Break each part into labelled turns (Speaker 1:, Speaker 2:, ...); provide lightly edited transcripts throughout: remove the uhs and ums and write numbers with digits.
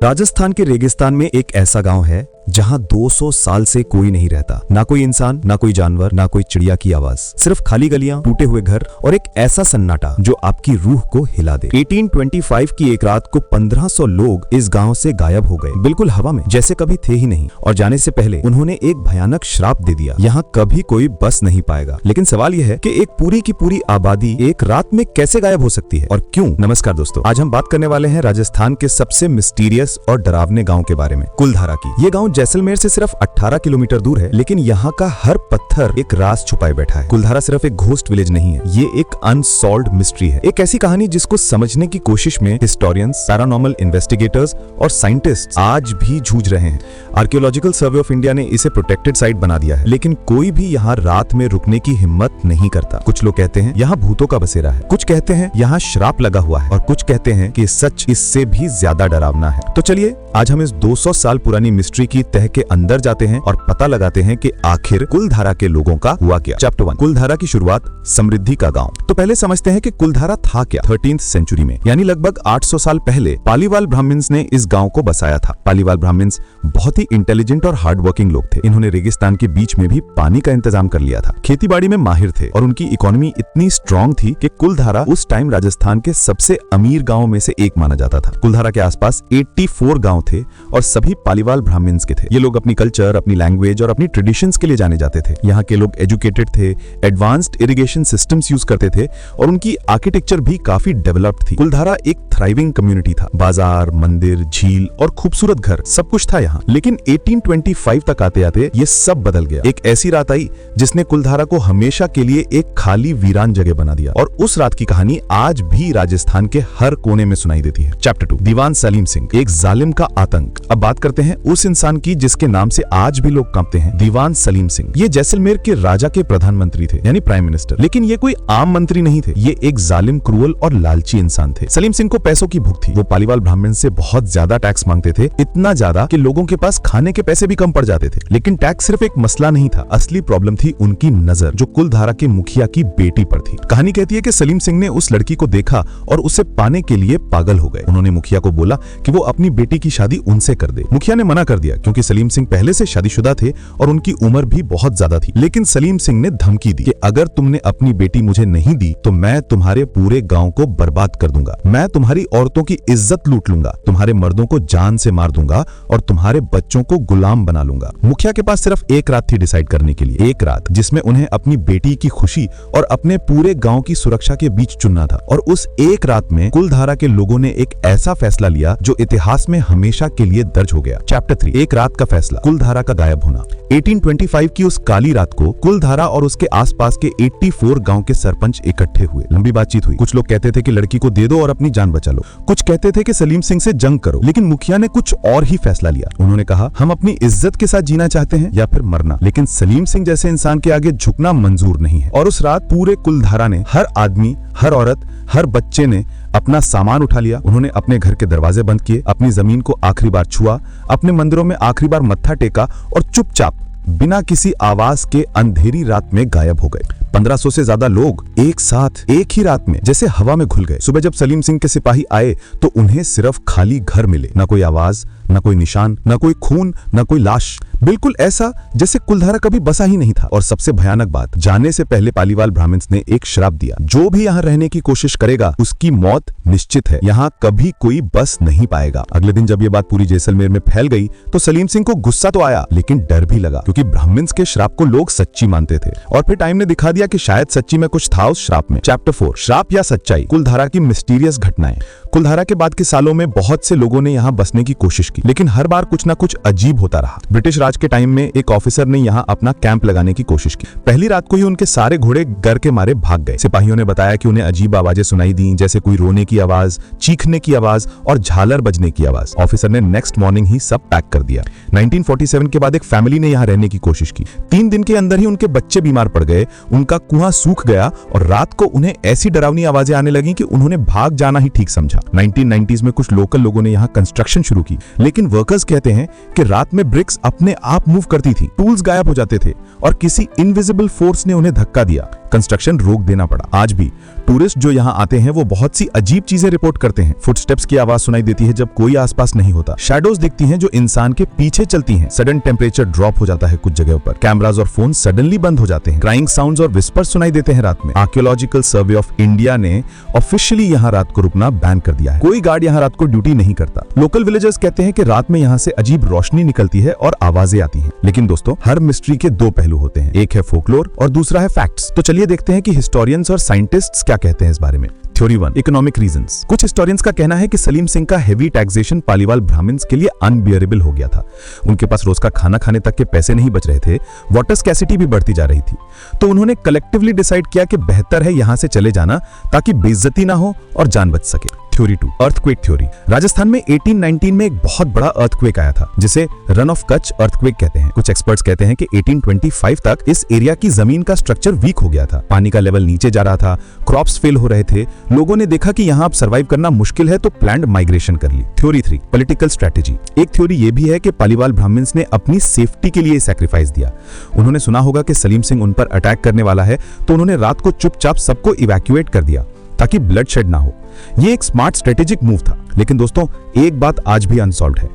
Speaker 1: राजस्थान के रेगिस्तान में एक ऐसा गांव है जहां 200 साल से कोई नहीं रहता। ना कोई इंसान, ना कोई जानवर, ना कोई चिड़िया की आवाज, सिर्फ खाली गलियां, टूटे हुए घर और एक ऐसा सन्नाटा जो आपकी रूह को हिला दे। 1825 की एक रात को 1500 लोग इस गांव से गायब हो गए, बिल्कुल हवा में, जैसे कभी थे ही नहीं। और जाने से पहले उन्होंने एक भयानक श्राप दे दिया, यहाँ कभी कोई बस नहीं पाएगा। लेकिन सवाल यह है कि एक पूरी की पूरी आबादी एक रात में कैसे गायब हो सकती है और क्यों? नमस्कार दोस्तों, आज हम बात करने वाले हैं राजस्थान के सबसे मिस्टीरियस और डरावने गाँव के बारे में, कुलधारा की। ये गाँव जैसलमेर से सिर्फ 18 किलोमीटर दूर है, लेकिन यहाँ का हर पत्थर एक राज छुपाए बैठा है। कुलधारा सिर्फ एक घोस्ट विलेज नहीं है, ये एक अनसॉल्व्ड मिस्ट्री है। एक ऐसी कहानी जिसको समझने की कोशिश में हिस्टोरियंस, पैरानॉर्मल इन्वेस्टिगेटर्स और साइंटिस्ट आज भी जूझ रहे हैं। आर्कियोलॉजिकल सर्वे ऑफ इंडिया ने इसे प्रोटेक्टेड साइट बना दिया है, लेकिन कोई भी यहाँ रात में रुकने की हिम्मत नहीं करता। कुछ लोग कहते हैं यहाँ भूतों का बसेरा है, कुछ कहते हैं यहाँ श्राप लगा हुआ है और कुछ कहते हैं कि सच इससे भी ज्यादा डरावना है। तो चलिए आज हम इस 200 साल पुरानी मिस्ट्री की तह के अंदर जाते हैं और पता लगाते हैं कि आखिर कुलधारा के लोगों का हुआ क्या। चैप्टर 1, कुलधारा की शुरुआत, समृद्धि का गांव। तो पहले समझते हैं कि कुलधारा था क्या। 13th सेंचुरी में, यानी लगभग 800 साल पहले पालीवाल ब्राह्मण्स ने इस गांव को बसाया था। पालीवाल ब्राह्मण्स बहुत ही इंटेलिजेंट और हार्ड वर्किंग लोग थे। इन्होंने रेगिस्तान के बीच में भी पानी का इंतजाम कर लिया था, खेतीबाड़ी में माहिर थे और उनकी इकोनॉमी इतनी स्ट्रॉन्ग थी कि कुलधारा उस टाइम राजस्थान के सबसे अमीर गाँव में से एक माना जाता था। कुलधारा के आसपास 84 गाँव थे और सभी पालीवाल ब्राह्मण्स के थे। ये लोग अपनी कल्चर, अपनी लैंग्वेज और अपनी ट्रेडिशंस के लिए जाने जाते थे। यहाँ के लोग एजुकेटेड थे, एडवांस्ड इरिगेशन सिस्टम्स यूज करते थे और उनकी आर्किटेक्चर भी काफी डेवलप्ड थी। कुलधारा एक थ्राइविंग कम्युनिटी था। बाजार, मंदिर, झील और खूबसूरत घर सब कुछ था यहाँ। लेकिन 1825 तक आते आते ये सब बदल गया। एक ऐसी रात आई जिसने कुलधारा को हमेशा के लिए एक खाली वीरान जगह बना दिया और उस रात की कहानी आज भी राजस्थान के हर कोने में सुनाई देती है। चैप्टर 2, दीवान सलीम सिंह, एक जालिम का आतंक। अब बात करते हैं उस इंसान की जिसके नाम से आज भी लोग कांपते हैं, दीवान सलीम सिंह। ये जैसलमेर के राजा के प्रधानमंत्री थे, यानी प्राइम मिनिस्टर। लेकिन ये कोई आम मंत्री नहीं थे, ये एक जालिम, क्रूअल और लालची इंसान थे। सलीम सिंह को पैसों की भूख थी। वो पालीवाल ब्राह्मण से बहुत ज्यादा टैक्स मांगते थे, इतना ज्यादा कि लोगों के पास खाने के पैसे भी कम पड़ जाते थे। लेकिन टैक्स सिर्फ एक मसला नहीं था, असली प्रॉब्लम थी उनकी नजर, जो कुलधारा के मुखिया की बेटी पर थी। कहानी कहती है कि सलीम सिंह ने उस लड़की को देखा और उसे पाने के लिए पागल हो गए। उन्होंने मुखिया को बोला कि वो अपनी बेटी की शादी उनसे कर दे। मुखिया ने मना कर दिया क्योंकि सलीम सिंह पहले से शादीशुदा थे और उनकी उम्र भी बहुत ज्यादा थी। लेकिन सलीम सिंह ने धमकी दी कि अगर तुमने अपनी बेटी मुझे नहीं दी तो मैं तुम्हारे पूरे गांव को बर्बाद कर दूंगा, मैं तुम्हारी औरतों की इज्जत लूट लूंगा, तुम्हारे मर्दों को जान से मार दूंगा और तुम्हारे बच्चों को गुलाम बना लूंगा। मुखिया के पास सिर्फ एक रात थी डिसाइड करने के लिए, एक रात जिसमें उन्हें अपनी बेटी की खुशी और अपने पूरे गांव की सुरक्षा के बीच चुनना था। और उस एक रात में कुलधारा के लोगों ने एक ऐसा फैसला लिया जो इतिहास में हमेशा के लिए दर्ज हो गया। चैप्टर 3, एक रात का फैसला, कुलधारा का गायब होना। 1825 की उस काली रात को कुलधारा और उसके आसपास के 84 गांव के सरपंच इकट्ठे हुए। लंबी बातचीत हुई। कुछ लोग कहते थे कि लड़की को दे दो और अपनी जान बचा लो, कुछ कहते थे कि सलीम सिंह से जंग करो। लेकिन मुखिया ने कुछ और ही फैसला लिया। उन्होंने कहा, हम अपनी इज्जत के साथ जीना चाहते हैं या फिर मरना, लेकिन सलीम सिंह जैसे इंसान के आगे झुकना मंजूर नहीं है। और उस रात पूरे कुलधारा ने, हर आदमी, हर औरत, हर बच्चे ने अपना सामान उठा लिया। उन्होंने अपने घर के दरवाजे बंद किए, अपनी जमीन को आखिरी बार छुआ, अपने मंदिरों में आखिरी बार मत्था टेका और चुपचाप बिना किसी आवाज के अंधेरी रात में गायब हो गए। 1500 से ज्यादा लोग एक साथ एक ही रात में जैसे हवा में घुल गए। सुबह जब सलीम सिंह के सिपाही आए तो उन्हें सिर्फ खाली घर मिले, ना कोई आवाज, ना कोई निशान, ना कोई खून, ना कोई लाश। बिल्कुल ऐसा जैसे कुलधारा कभी बसा ही नहीं था। और सबसे भयानक बात, जाने से पहले पालीवाल ब्राह्मण्स ने एक श्राप दिया, जो भी यहाँ रहने की कोशिश करेगा उसकी मौत निश्चित है, यहाँ कभी कोई बस नहीं पाएगा। अगले दिन जब ये बात पूरी जैसलमेर में फैल गई तो सलीम सिंह को गुस्सा तो आया, लेकिन डर भी लगा, क्योंकि ब्राह्मण्स के श्राप को लोग सच्ची मानते थे। और फिर टाइम ने दिखा दिया कि शायद सच्ची में कुछ था उस श्राप में। चैप्टर 4, श्राप या सच्चाई, कुलधारा की मिस्टीरियस घटनाएं। कुलधारा के बाद के सालों में बहुत से लोगों ने यहाँ बसने की कोशिश की, लेकिन हर बार कुछ ना कुछ अजीब होता रहा। ब्रिटिश राज के टाइम में एक ऑफिसर ने यहाँ अपना कैंप लगाने की कोशिश की। पहली रात को ही उनके सारे घोड़े डर के मारे भाग गए। सिपाहियों ने बताया कि उन्हें अजीब आवाजें सुनाई दी, जैसे कोई रोने की आवाज, चीखने की आवाज और झालर बजने की आवाज। ऑफिसर ने नेक्स्ट मॉर्निंग ही सब पैक कर दिया। 1947 के बाद एक फैमिली ने यहाँ रहने की कोशिश की। 3 दिन के अंदर ही उनके बच्चे बीमार पड़ गए, उनका कुआं सूख गया और रात को उन्हें ऐसी डरावनी आवाजें आने लगी कि उन्होंने भाग जाना ही ठीक समझा। 1990s में कुछ लोकल लोगों ने यहाँ कंस्ट्रक्शन शुरू की, लेकिन वर्कर्स कहते हैं कि रात में ब्रिक्स अपने
Speaker 2: आप मूव करती थी, टूल्स गायब हो जाते थे और किसी इनविजिबल फोर्स ने उन्हें धक्का दिया, कंस्ट्रक्शन रोक देना पड़ा। आज भी टूरिस्ट जो यहाँ आते हैं वो बहुत सी अजीब चीजें रिपोर्ट करते हैं। फुटस्टेप्स की आवाज सुनाई देती है जब कोई आसपास नहीं होता, शैडोज दिखती हैं जो इंसान के पीछे चलती हैं, सडन टेम्परेचर ड्रॉप हो जाता है कुछ जगहों पर, कैमरास और फोन सडनली बंद हो जाते हैं, क्राइंग साउंड्स और विस्पर्स सुनाई देते हैं रात में। आर्कियोलॉजिकल सर्वे ऑफ इंडिया ने ऑफिशियली यहाँ रात को रुकना बैन कर दिया है। कोई गार्ड यहाँ रात को ड्यूटी नहीं करता। लोकल विलेजर्स कहते हैं कि रात में यहाँ से अजीब रोशनी निकलती है और आवाजें आती हैं। लेकिन दोस्तों, हर मिस्ट्री के दो पहलू होते हैं, एक है फोकलोर और दूसरा है फैक्ट्स। तो चलिए देखते हैं कि हिस्टोरियंस और साइंटिस्ट्स क्या कहते हैं इस बारे में। Theory 1, economic reasons. कुछ हिस्टोरियंस का कहना है कि सलीम सिंह का हेवी टैक्सेशन पालीवाल ब्राह्मण्स के लिए अनबियरेबल हो गया था। उनके पास रोज का खाना खाने तक के पैसे नहीं बच रहे थे, वाटर स्कैसिटी भी बढ़ती जा रही थी। तो उन्होंने कलेक्टिवली डिसाइड किया कि बेहतर है यहां से चले जाना ताकि बेइज्जती ना हो और जान बच सके। Theory 2, earthquake theory. राजस्थान में 1819 में एक बहुत बड़ा अर्थक्वेक आया था जिसे रन ऑफ कच्छ अर्थक्वेक कहते हैं। कुछ एक्सपर्ट्स कहते हैं कि 1825 तक इस एरिया की जमीन का स्ट्रक्चर वीक हो गया था, पानी का लेवल नीचे जा रहा था, क्रॉप्स फेल हो रहे थे। लोगों ने देखा कि यहाँ अब सर्वाइव करना मुश्किल है तो प्लैंड माइग्रेशन कर ली। Theory 3, political strategy. एक थ्योरी ये भी है कि पालीवाल ब्राह्मण्स ने अपनी सेफ्टी के लिए सैक्रिफाइस दिया। उन्होंने सुना होगा कि सलीम सिंह उन पर अटैक करने वाला है, तो उन्होंने रात को चुपचाप सबको इवैक्यूएट कर दिया ताकि ब्लड शेड ना हो। ये एक स्मार्ट स्ट्रेटेजिक मूव था। लेकिन दोस्तों, एक बात आज भी अनसॉल्व्ड है,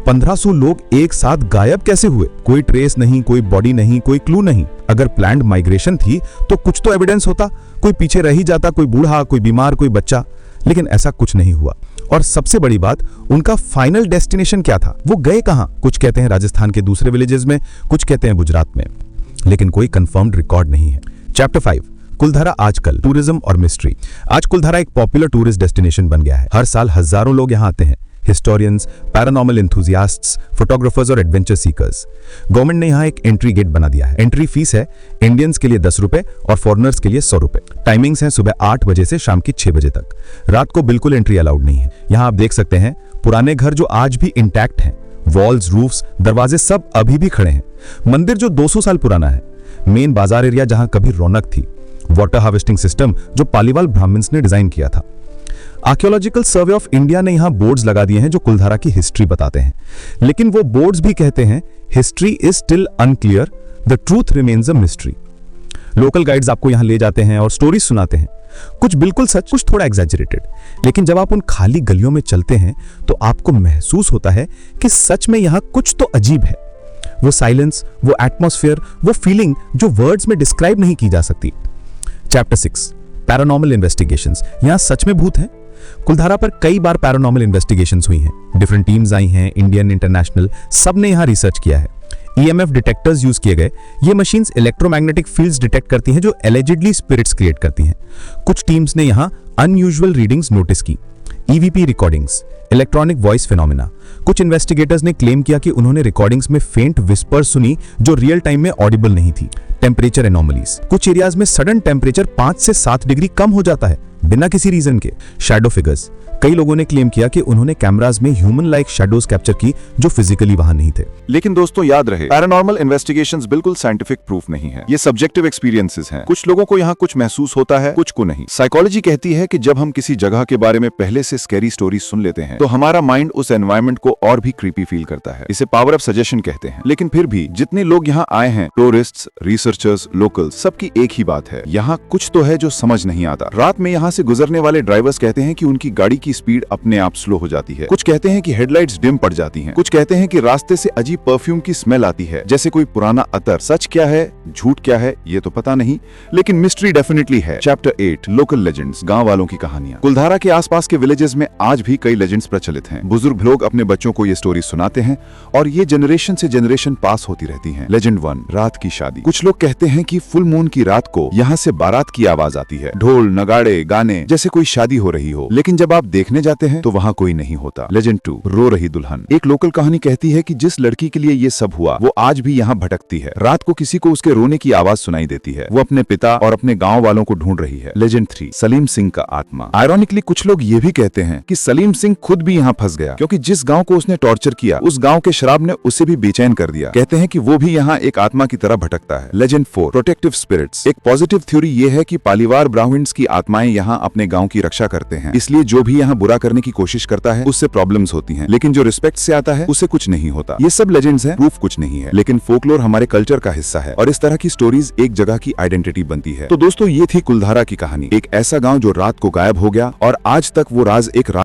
Speaker 2: 1500 लोग एक साथ गायब कैसे हुए? कोई ट्रेस नहीं, कोई बॉडी नहीं, कोई क्लू नहीं। अगर प्लान्ड माइग्रेशन थी तो कुछ तो एविडेंस होता, कोई पीछे रह ही जाता, कोई बूढ़ा, कोई बीमार, कोई बच्चा। लेकिन ऐसा कुछ नहीं हुआ। और सबसे बड़ी बात, उनका फाइनल डेस्टिनेशन क्या था? वो गए कहां? कुछ कहते हैं राजस्थान के दूसरे विलेजेस में, कुछ कहते हैं गुजरात में, लेकिन कोई कंफर्म्ड रिकॉर्ड नहीं है। चैप्टर 5, कुलधारा आजकल, टूरिज्म और मिस्ट्री। आज कुलधारा एक पॉपुलर टूरिस्ट डेस्टिनेशन बन गया है। हर साल हजारों लोग यहाँ आते हैं, हिस्टोरियंस, पैरानॉर्मल एंथुसियास्ट्स, फोटोग्राफर्स और एडवेंचर सीकर्स। गवर्नमेंट ने यहाँ एक एंट्री गेट बना दिया है। एंट्री फीस है इंडियंस के लिए 10 रुपए और फॉरेनर्स के लिए 100 रुपए। टाइमिंग्स हैं सुबह 8 बजे से शाम की 6 बजे तक। रात को बिल्कुल एंट्री अलाउड नहीं है। यहाँ आप देख सकते हैं पुराने घर जो आज भी इंटैक्ट हैं, वॉल्स, रूफ्स, दरवाजे सब अभी भी खड़े हैं। मंदिर जो 200 साल पुराना है, मेन बाजार एरिया जहां कभी रौनक थी, वाटर हार्वेस्टिंग सिस्टम जो पालीवाल ब्राह्मण्स ने डिजाइन किया था। आर्कियोलॉजिकल सर्वे ऑफ इंडिया ने यहां बोर्ड्स लगा दिए हैं जो कुलधारा की हिस्ट्री बताते हैं, लेकिन वो बोर्ड्स भी कहते हैं history is still unclear, the truth remains a mystery. Local guides आपको यहां ले जाते हैं और स्टोरीज सुनाते हैं, कुछ बिल्कुल सच, कुछ थोड़ा एग्जैजरेटेड। लेकिन जब आप उन खाली गलियों में चलते हैं तो आपको महसूस होता है कि सच में यहां कुछ तो अजीब है। वो साइलेंस, वो एटमॉस्फेयर, वो फीलिंग जो वर्ड्स में डिस्क्राइब नहीं की जा सकती। Chapter 6, paranormal investigations. यहां सच में भूत हैं? कुलधारा पर कई बार पैरानॉर्मल इन्वेस्टिगेशंस हुई हैं, डिफरेंट टीम्स आई हैं, इंडियन, इंटरनेशनल, सब ने यहां रिसर्च किया है। EMF डिटेक्टर्स यूज किए गए। ये मशीन्स इलेक्ट्रोमैग्नेटिक फील्ड्स डिटेक्ट करती हैं जो एलिजिडली स्पिरिट्स क्रिएट करती हैं। कुछ टीम्स ने यहां अनयूजुअल रीडिंग्स नोटिस की। EVP recordings, electronic voice phenomena. कुछ इन्वेस्टिगेटर्स ने क्लेम किया कि उन्होंने रिकॉर्डिंग्स में फेंट विस्पर्स सुनी जो रियल टाइम में ऑडिबल नहीं थी। टेम्परेचर एनोमलीज, कुछ एरियाज में सडन टेम्परेचर 5 से 7 डिग्री कम हो जाता है बिना किसी रीजन के। शैडो फिगर्स, कई लोगों ने क्लेम किया कि उन्होंने कैमरास में ह्यूमन लाइक शैडोज कैप्चर की जो फिजिकली वहां नहीं थे।
Speaker 3: लेकिन दोस्तों याद रहे, पैरानॉर्मल इन्वेस्टिगेशंस बिल्कुल साइंटिफिक प्रूफ नहीं है। ये सब्जेक्टिव एक्सपीरियंसेस हैं। कुछ लोगों को यहाँ कुछ महसूस होता है, कुछ को नहीं। साइकोलॉजी कहती है कि जब हम किसी जगह के बारे में पहले से स्कैरी स्टोरी सुन लेते हैं तो हमारा माइंड उस एनवायरनमेंट को और भी क्रीपी फील करता है। इसे पावर ऑफ सजेशन कहते हैं। लेकिन फिर भी जितने लोग यहाँ आए हैं, टूरिस्ट्स, रिसर्चर्स, लोकल्स, सबकी एक ही बात है, यहाँ कुछ तो है जो समझ नहीं आता। रात में यहाँ से गुजरने वाले ड्राइवर्स कहते हैं कि उनकी गाड़ी की स्पीड अपने आप स्लो हो जाती है। कुछ कहते हैं कि हेडलाइट्स डिम पड़ जाती हैं। कुछ कहते हैं कि रास्ते से अजीब परफ्यूम की स्मेल आती है, जैसे कोई पुराना अतर। सच क्या है, झूठ क्या है, ये तो पता नहीं, लेकिन मिस्ट्री डेफिनेटली है। चैप्टर 8, लोकल लेजेंड्स, गांव वालों की कहानियां। कुलधारा के आसपास के विलेजेस में आज भी कई लेजेंड्स प्रचलित हैं। बुजुर्ग लोग अपने बच्चों को ये स्टोरी सुनाते हैं और ये जनरेशन से जनरेशन पास होती रहती हैं। लेजेंड 1, रात की शादी। कुछ लोग कहते हैं कि फुल मून की रात को यहाँ से बारात की आवाज आती है, ढोल, नगाड़े, गाने, जैसे कोई शादी हो रही हो। लेकिन जब आप देखने जाते हैं तो वहाँ कोई नहीं होता। लेजेंड 2, रो रही दुल्हन। एक लोकल कहानी कहती है कि जिस लड़की के लिए ये सब हुआ वो आज भी यहाँ भटकती है। रात को किसी को उसके रोने की आवाज सुनाई देती है। वो अपने पिता और अपने गांव वालों को ढूंढ रही है। लेजेंड 3, सलीम सिंह का आत्मा। आयरॉनिकली कुछ लोग ये भी कहते हैं कि सलीम सिंह खुद भी यहाँ फंस गया, क्योंकि जिस गांव को उसने टॉर्चर किया उस गांव के शराब ने उसे भी बेचैन कर दिया। कहते हैं कि वो भी यहाँ एक आत्मा की तरह भटकता है। Legend 4, protective spirits. एक पॉजिटिव थ्योरी ये है कि पालीवाल ब्राह्मण्स की आत्माएं यहाँ यहाँ अपने गांव की रक्षा करते हैं, इसलिए जो भी यहाँ बुरा करने की कोशिश करता है उससे प्रॉब्लम्स होती हैं, लेकिन जो रिस्पेक्ट से आता है उसे कुछ नहीं होता। ये सब लेजेंड्स हैं, प्रूफ कुछ नहीं है, लेकिन फोकलोर हमारे कल्चर का हिस्सा है और इस तरह की स्टोरीज एक जगह की आइडेंटिटी बनती है। तो दोस्तों, ये थी कुलधारा की कहानी, एक ऐसा गाँव जो रात को गायब हो गया और आज तक वो राज एक